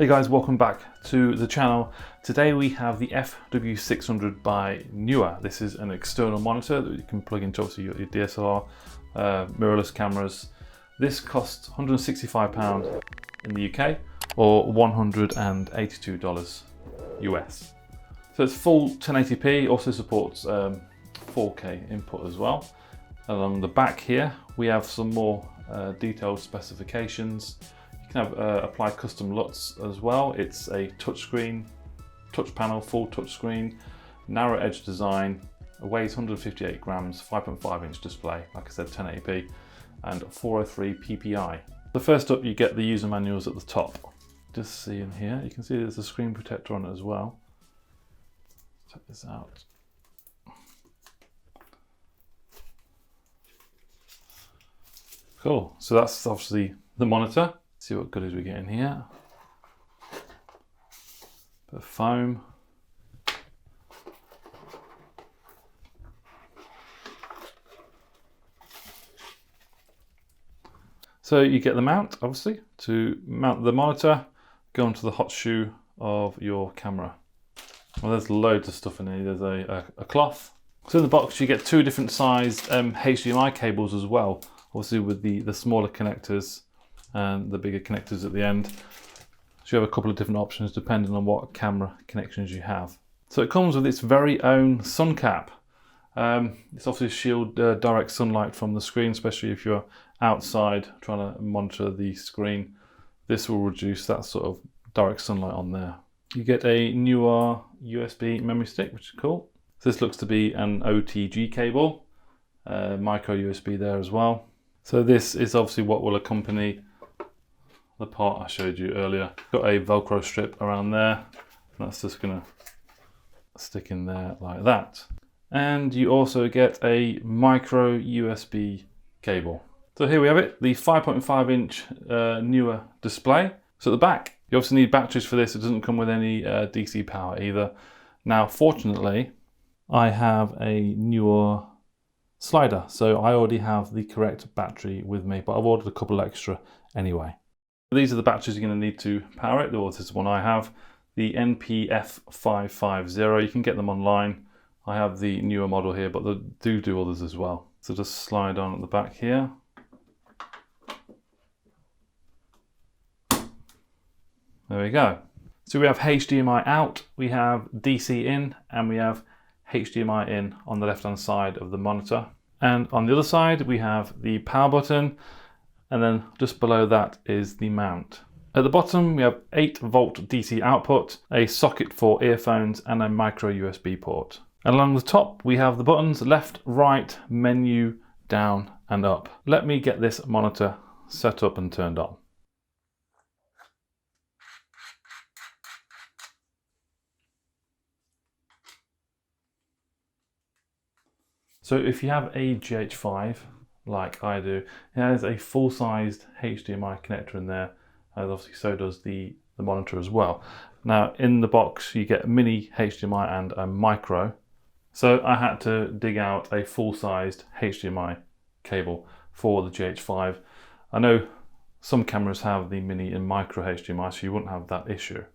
Hey guys, welcome back to the channel. Today we have the FW600 by NEEWER. This is an external monitor that you can plug into obviously your DSLR, mirrorless cameras. This costs £165 in the UK or $182 US. So it's full 1080p, also supports 4K input as well. Along the back here we have some more detailed specifications. You can have apply custom LUTS as well. It's a touch panel, full touch screen, narrow edge design, weighs 158 grams, 5.5 inch display, like I said 1080p, and 403 ppi. So first up you get the user manuals at the top. Just see in here, you can see there's a screen protector on it as well. Check this out. Cool, so that's obviously the monitor. Let's see what goodies we get in here. Bit of foam. So you get the mount, obviously, to mount the monitor, go onto the hot shoe of your camera. Well, there's loads of stuff in here. There's a cloth. So in the box you get two different sized HDMI cables as well, obviously with the smaller connectors and the bigger connectors at the end. So you have a couple of different options depending on what camera connections you have. So it comes with its very own sun cap. It's obviously to shield direct sunlight from the screen, especially if you're outside trying to monitor the screen. This will reduce that sort of direct sunlight on there. You get a NEEWER USB memory stick, which is cool. So this looks to be an OTG cable, micro USB there as well. So this is obviously what will accompany the part I showed you earlier. Got a Velcro strip around there. That's just gonna stick in there like that. And you also get a micro USB cable. So here we have it, the 5.5 inch NEEWER display. So at the back, you obviously need batteries for this. It doesn't come with any DC power either. Now, fortunately, I have a NEEWER slider, so I already have the correct battery with me, but I've ordered a couple extra anyway. These are the batteries you're going to need to power it. This is one I have, the NEEWER550. You can get them online. I have the NEEWER model here, but they do others as well. So just slide on at the back here. There we go. So we have HDMI out, we have DC in, and we have HDMI in on the left hand side of the monitor. And on the other side we have the power button, and then just below that is the mount. At the bottom we have 8-volt DC output, a socket for earphones, and a micro USB port. And along the top we have the buttons left, right, menu, down and up. Let me get this monitor set up and turned on. So if you have a GH5 like I do, it has a full-sized HDMI connector in there, and obviously so does the monitor as well. Now in the box you get a mini HDMI and a micro, so I had to dig out a full-sized HDMI cable for the GH5. I know some cameras have the mini and micro HDMI, so you wouldn't have that issue.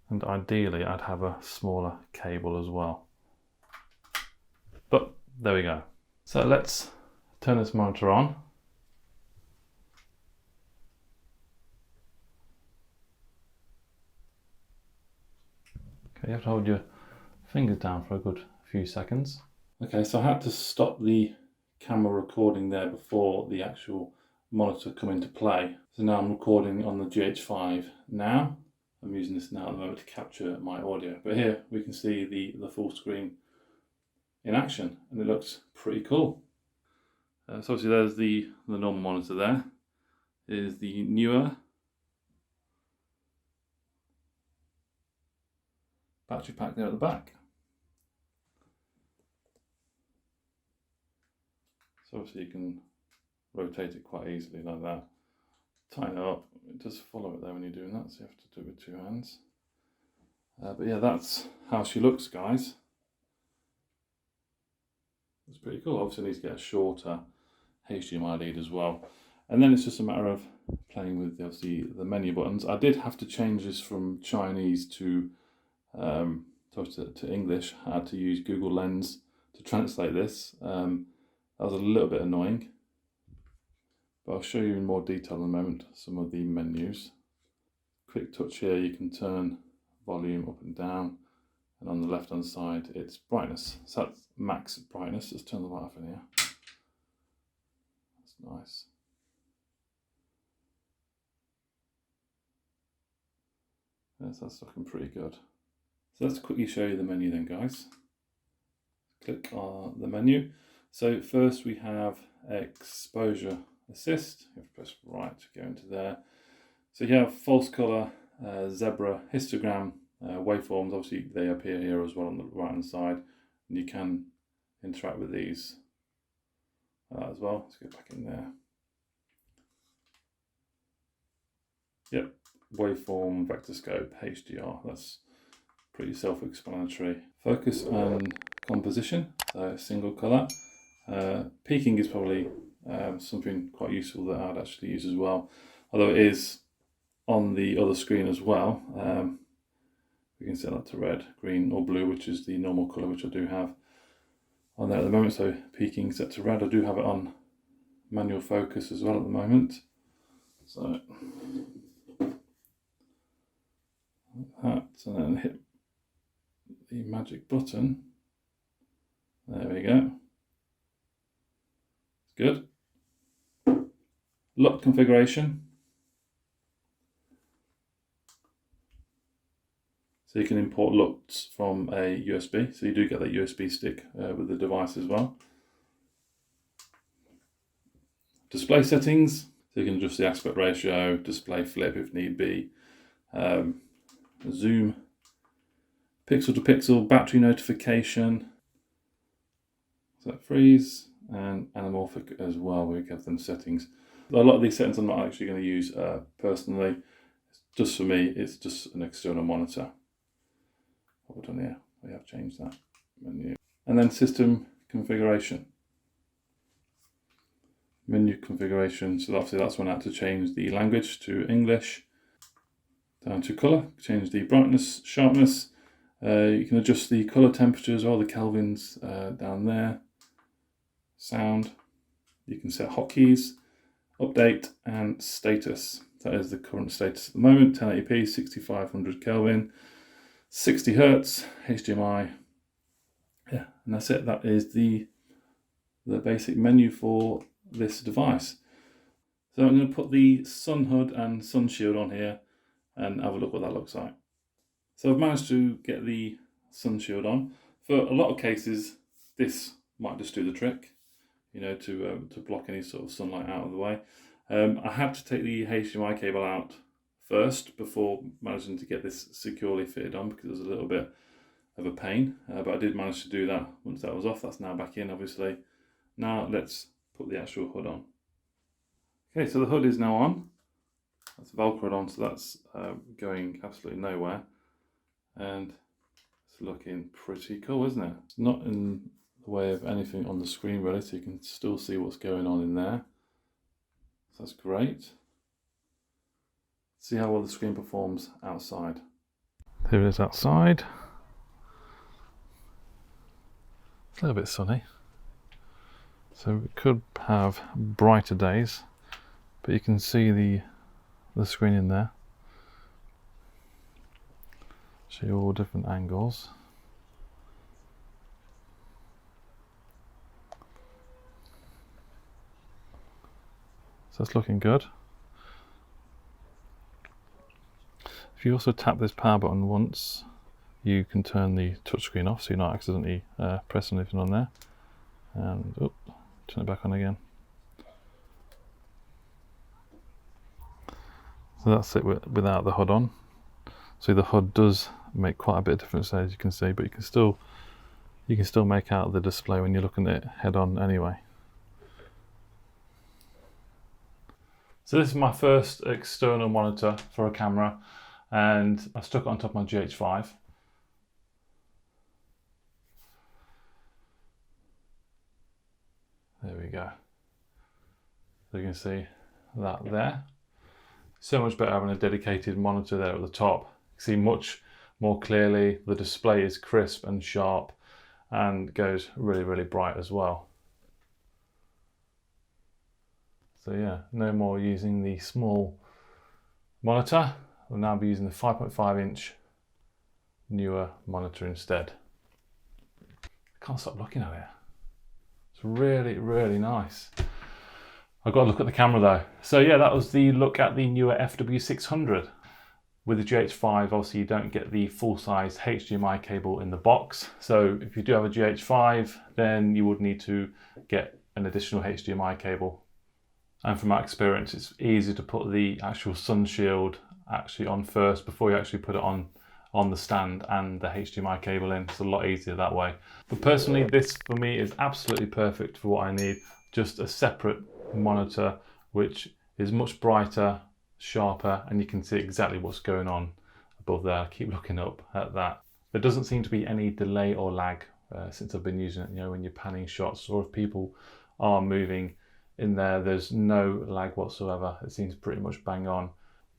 And ideally I'd have a smaller cable as well. But there we go. So let's turn this monitor on. Okay, you have to hold your fingers down for a good few seconds. Okay, so I had to stop the camera recording there before the actual monitor come into play. So now I'm recording on the GH5 now. I'm using this now at the moment to capture my audio, but here we can see the full screen in action, and it looks pretty cool. So obviously there's the normal monitor there. Is the NEEWER battery pack there at the back. So obviously you can rotate it quite easily like that. Tighten it up, it does follow it there when you're doing that, so you have to do it with 2 hands. But yeah, that's how she looks, guys. It's pretty cool. Obviously, it needs to get a shorter HDMI lead as well. And then it's just a matter of playing with obviously the menu buttons. I did have to change this from Chinese to English. I had to use Google Lens to translate this. That was a little bit annoying, but I'll show you in more detail in a moment some of the menus. Quick touch here, you can turn volume up and down, and on the left hand side it's brightness. So that's max brightness. Let's turn the light off in here. That's nice. Yes, that's looking pretty good. So let's quickly show you the menu then, guys. Click on the menu. So first we have exposure assist. You have to press right to go into there. So you have false color, zebra, histogram, waveforms. Obviously they appear here as well on the right hand side, and you can interact with these as well. Let's go back in there. Yep, waveform, vector scope, HDR. That's pretty self-explanatory. Focus and composition, so single color. Peaking is probably something quite useful that I'd actually use as well, although it is on the other screen as well. We can set that to red, green or blue, which is the normal color, which I do have on there at the moment. So peaking set to red. I do have it on manual focus as well at the moment. So that, and then hit the magic button. There we go. It's good. LUT configuration. So you can import LUTs from a USB. So you do get that USB stick with the device as well. Display settings. So you can adjust the aspect ratio, display flip if need be. Zoom, pixel to pixel, battery notification, set freeze, and anamorphic as well. We have them settings. A lot of these settings I'm not actually going to use personally. Just for me, it's just an external monitor. What we've done here, we have changed that menu. And then system configuration. Menu configuration, so obviously that's when I had to change the language to English. Down to color, change the brightness, sharpness. You can adjust the color temperatures or the kelvins down there. Sound, you can set hotkeys, update, and status. That is the current status at the moment, 1080p, 6500 Kelvin, 60 Hertz, HDMI. Yeah, and that's it. That is the basic menu for this device. So I'm going to put the sun hood and sun shield on here and have a look what that looks like. So I've managed to get the sun shield on. For a lot of cases, this might just do the trick, you know, to block any sort of sunlight out of the way. I had to take the HDMI cable out first before managing to get this securely fitted on, because it was a little bit of a pain, but I did manage to do that once that was off. That's now back in, obviously. Now let's put the actual hood on. Okay, so the hood is now on. That's velcroed on, so that's going absolutely nowhere. And it's looking pretty cool, isn't it? It's not in the way of anything on the screen really, so you can still see what's going on in there. So that's great. See how well the screen performs outside. Here it is outside. It's a little bit sunny, so we could have brighter days, but you can see the screen in there. Show you all different angles. So it's looking good. If you also tap this power button once, you can turn the touchscreen off so you're not accidentally pressing anything on there. And turn it back on again. So that's it without the hood on. So the hood does make quite a bit of difference, as you can see, but you can still make out the display when you're looking at it head on anyway. So this is my first external monitor for a camera, and I stuck it on top of my GH5. There we go. So you can see that there. So much better having a dedicated monitor there at the top. You see much more clearly, the display is crisp and sharp and goes really, really bright as well. So yeah, no more using the small monitor. We'll now be using the 5.5 inch newer monitor instead. I can't stop looking at it. It's really, really nice. I've got to look at the camera though. So yeah, that was the look at the NEEWER FW600. With the GH5, obviously you don't get the full-size HDMI cable in the box. So if you do have a GH5, then you would need to get an additional HDMI cable. And from my experience, it's easy to put the actual sun shield actually on first before you actually put it on the stand and the HDMI cable in. It's a lot easier that way. But personally, this for me is absolutely perfect for what I need. Just a separate monitor, which is much brighter, sharper, and you can see exactly what's going on above there. I keep looking up at that. There doesn't seem to be any delay or lag since I've been using it. You know, when you're panning shots or if people are moving in there, there's no lag whatsoever. It seems pretty much bang on.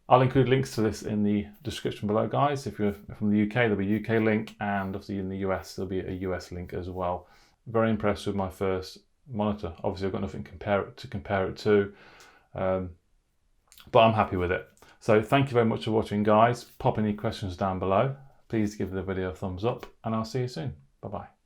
I'll include links to this in the description below, guys. If you're from the UK, there'll be a UK link, and obviously in the US, there'll be a US link as well. Very impressed with my first monitor. Obviously, I've got nothing to compare it to, but I'm happy with it. So thank you very much for watching, guys. Pop any questions down below. Please give the video a thumbs up, and I'll see you soon. Bye-bye.